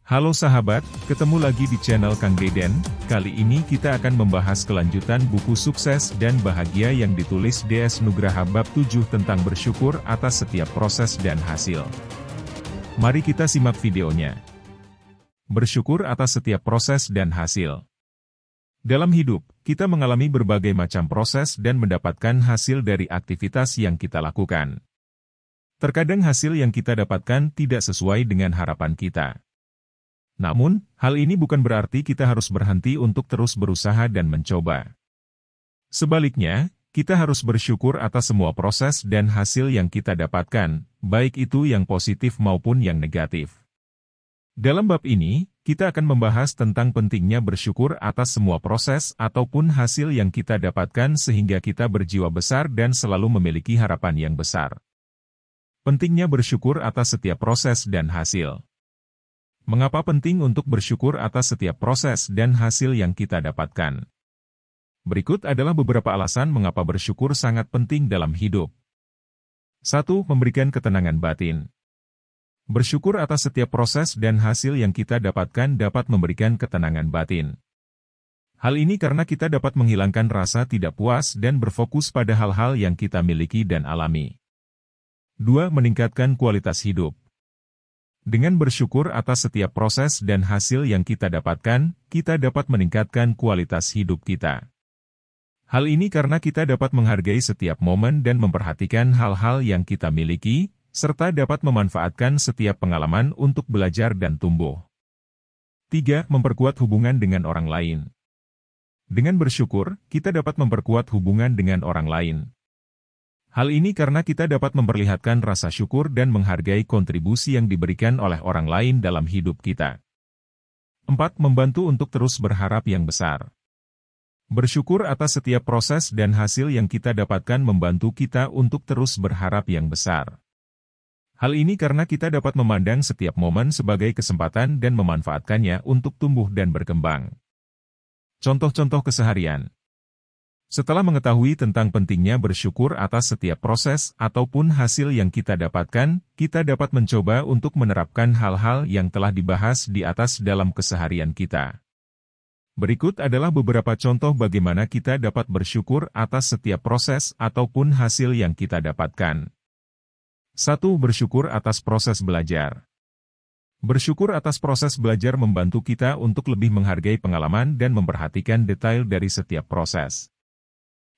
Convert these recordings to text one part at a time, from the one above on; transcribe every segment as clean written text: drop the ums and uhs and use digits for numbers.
Halo sahabat, ketemu lagi di channel Kang Deden. Kali ini kita akan membahas kelanjutan buku Sukses dan Bahagia yang ditulis DS Nugraha bab 7 tentang bersyukur atas setiap proses dan hasil. Mari kita simak videonya. Bersyukur atas setiap proses dan hasil. Dalam hidup, kita mengalami berbagai macam proses dan mendapatkan hasil dari aktivitas yang kita lakukan. Terkadang hasil yang kita dapatkan tidak sesuai dengan harapan kita. Namun, hal ini bukan berarti kita harus berhenti untuk terus berusaha dan mencoba. Sebaliknya, kita harus bersyukur atas semua proses dan hasil yang kita dapatkan, baik itu yang positif maupun yang negatif. Dalam bab ini, kita akan membahas tentang pentingnya bersyukur atas semua proses ataupun hasil yang kita dapatkan sehingga kita berjiwa besar dan selalu memiliki harapan yang besar. Pentingnya bersyukur atas setiap proses dan hasil. Mengapa penting untuk bersyukur atas setiap proses dan hasil yang kita dapatkan? Berikut adalah beberapa alasan mengapa bersyukur sangat penting dalam hidup. 1. Memberikan ketenangan batin. Bersyukur atas setiap proses dan hasil yang kita dapatkan dapat memberikan ketenangan batin. Hal ini karena kita dapat menghilangkan rasa tidak puas dan berfokus pada hal-hal yang kita miliki dan alami. 2. Meningkatkan kualitas hidup. Dengan bersyukur atas setiap proses dan hasil yang kita dapatkan, kita dapat meningkatkan kualitas hidup kita. Hal ini karena kita dapat menghargai setiap momen dan memperhatikan hal-hal yang kita miliki, serta dapat memanfaatkan setiap pengalaman untuk belajar dan tumbuh. 3. Memperkuat hubungan dengan orang lain. Dengan bersyukur, kita dapat memperkuat hubungan dengan orang lain. Hal ini karena kita dapat memperlihatkan rasa syukur dan menghargai kontribusi yang diberikan oleh orang lain dalam hidup kita. 4. Membantu untuk terus berharap yang besar. Bersyukur atas setiap proses dan hasil yang kita dapatkan membantu kita untuk terus berharap yang besar. Hal ini karena kita dapat memandang setiap momen sebagai kesempatan dan memanfaatkannya untuk tumbuh dan berkembang. Contoh-contoh keseharian. Setelah mengetahui tentang pentingnya bersyukur atas setiap proses ataupun hasil yang kita dapatkan, kita dapat mencoba untuk menerapkan hal-hal yang telah dibahas di atas dalam keseharian kita. Berikut adalah beberapa contoh bagaimana kita dapat bersyukur atas setiap proses ataupun hasil yang kita dapatkan. 1. Bersyukur atas proses belajar. Bersyukur atas proses belajar membantu kita untuk lebih menghargai pengalaman dan memperhatikan detail dari setiap proses.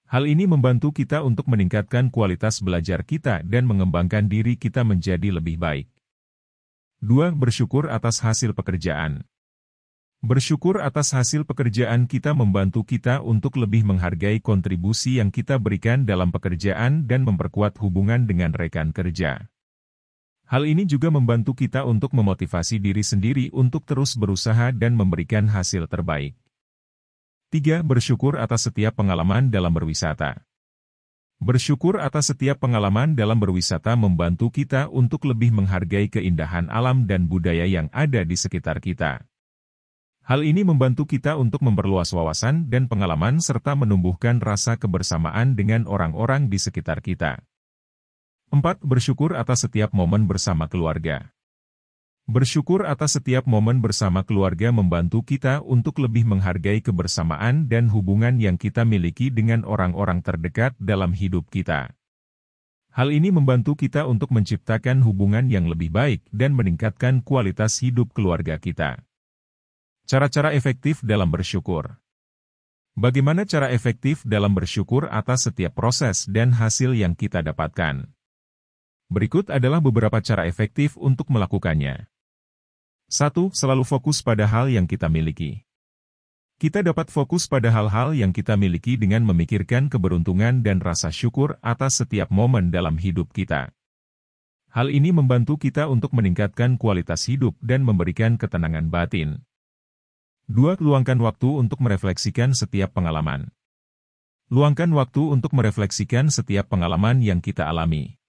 Hal ini membantu kita untuk meningkatkan kualitas belajar kita dan mengembangkan diri kita menjadi lebih baik. 2. Bersyukur atas hasil pekerjaan. Bersyukur atas hasil pekerjaan kita membantu kita untuk lebih menghargai kontribusi yang kita berikan dalam pekerjaan dan memperkuat hubungan dengan rekan kerja. Hal ini juga membantu kita untuk memotivasi diri sendiri untuk terus berusaha dan memberikan hasil terbaik. 3. Bersyukur atas setiap pengalaman dalam berwisata. Bersyukur atas setiap pengalaman dalam berwisata membantu kita untuk lebih menghargai keindahan alam dan budaya yang ada di sekitar kita. Hal ini membantu kita untuk memperluas wawasan dan pengalaman serta menumbuhkan rasa kebersamaan dengan orang-orang di sekitar kita. 4. Bersyukur atas setiap momen bersama keluarga. Bersyukur atas setiap momen bersama keluarga membantu kita untuk lebih menghargai kebersamaan dan hubungan yang kita miliki dengan orang-orang terdekat dalam hidup kita. Hal ini membantu kita untuk menciptakan hubungan yang lebih baik dan meningkatkan kualitas hidup keluarga kita. Cara-cara efektif dalam bersyukur. Bagaimana cara efektif dalam bersyukur atas setiap proses dan hasil yang kita dapatkan? Berikut adalah beberapa cara efektif untuk melakukannya. 1. Selalu fokus pada hal yang kita miliki. Kita dapat fokus pada hal-hal yang kita miliki dengan memikirkan keberuntungan dan rasa syukur atas setiap momen dalam hidup kita. Hal ini membantu kita untuk meningkatkan kualitas hidup dan memberikan ketenangan batin. 2. Luangkan waktu untuk merefleksikan setiap pengalaman. Luangkan waktu untuk merefleksikan setiap pengalaman yang kita alami.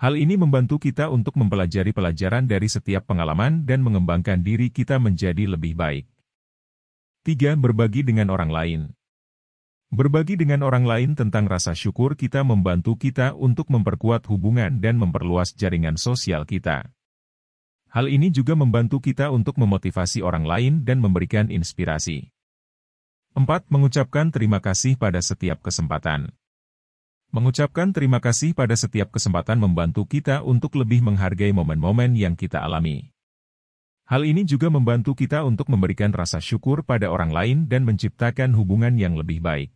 Hal ini membantu kita untuk mempelajari pelajaran dari setiap pengalaman dan mengembangkan diri kita menjadi lebih baik. 3. Berbagi dengan orang lain. Berbagi dengan orang lain tentang rasa syukur kita membantu kita untuk memperkuat hubungan dan memperluas jaringan sosial kita. Hal ini juga membantu kita untuk memotivasi orang lain dan memberikan inspirasi. 4. Mengucapkan terima kasih pada setiap kesempatan. Mengucapkan terima kasih pada setiap kesempatan membantu kita untuk lebih menghargai momen-momen yang kita alami. Hal ini juga membantu kita untuk memberikan rasa syukur pada orang lain dan menciptakan hubungan yang lebih baik.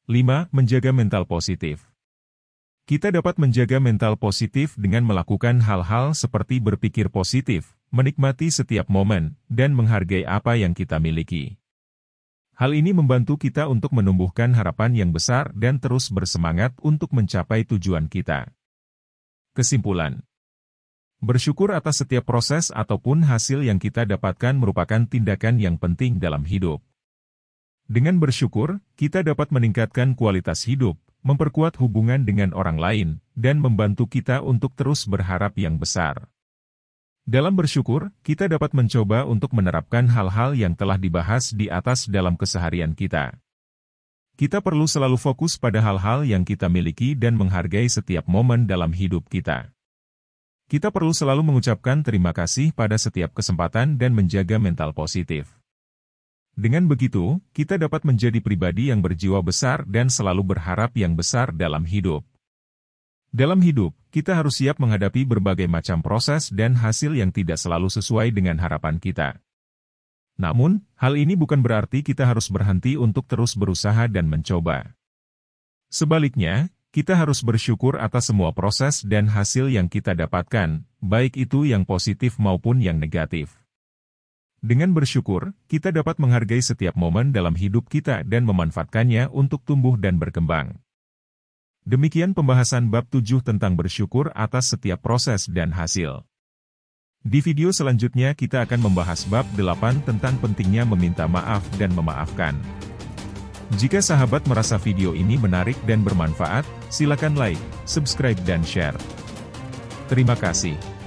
5. Menjaga mental positif. Kita dapat menjaga mental positif dengan melakukan hal-hal seperti berpikir positif, menikmati setiap momen, dan menghargai apa yang kita miliki. Hal ini membantu kita untuk menumbuhkan harapan yang besar dan terus bersemangat untuk mencapai tujuan kita. Kesimpulan: bersyukur atas setiap proses ataupun hasil yang kita dapatkan merupakan tindakan yang penting dalam hidup. Dengan bersyukur, kita dapat meningkatkan kualitas hidup, memperkuat hubungan dengan orang lain, dan membantu kita untuk terus berharap yang besar. Dalam bersyukur, kita dapat mencoba untuk menerapkan hal-hal yang telah dibahas di atas dalam keseharian kita. Kita perlu selalu fokus pada hal-hal yang kita miliki dan menghargai setiap momen dalam hidup kita. Kita perlu selalu mengucapkan terima kasih pada setiap kesempatan dan menjaga mental positif. Dengan begitu, kita dapat menjadi pribadi yang berjiwa besar dan selalu berharap yang besar dalam hidup. Dalam hidup, kita harus siap menghadapi berbagai macam proses dan hasil yang tidak selalu sesuai dengan harapan kita. Namun, hal ini bukan berarti kita harus berhenti untuk terus berusaha dan mencoba. Sebaliknya, kita harus bersyukur atas semua proses dan hasil yang kita dapatkan, baik itu yang positif maupun yang negatif. Dengan bersyukur, kita dapat menghargai setiap momen dalam hidup kita dan memanfaatkannya untuk tumbuh dan berkembang. Demikian pembahasan bab 7 tentang bersyukur atas setiap proses dan hasil. Di video selanjutnya kita akan membahas bab 8 tentang pentingnya meminta maaf dan memaafkan. Jika sahabat merasa video ini menarik dan bermanfaat, silakan like, subscribe dan share. Terima kasih.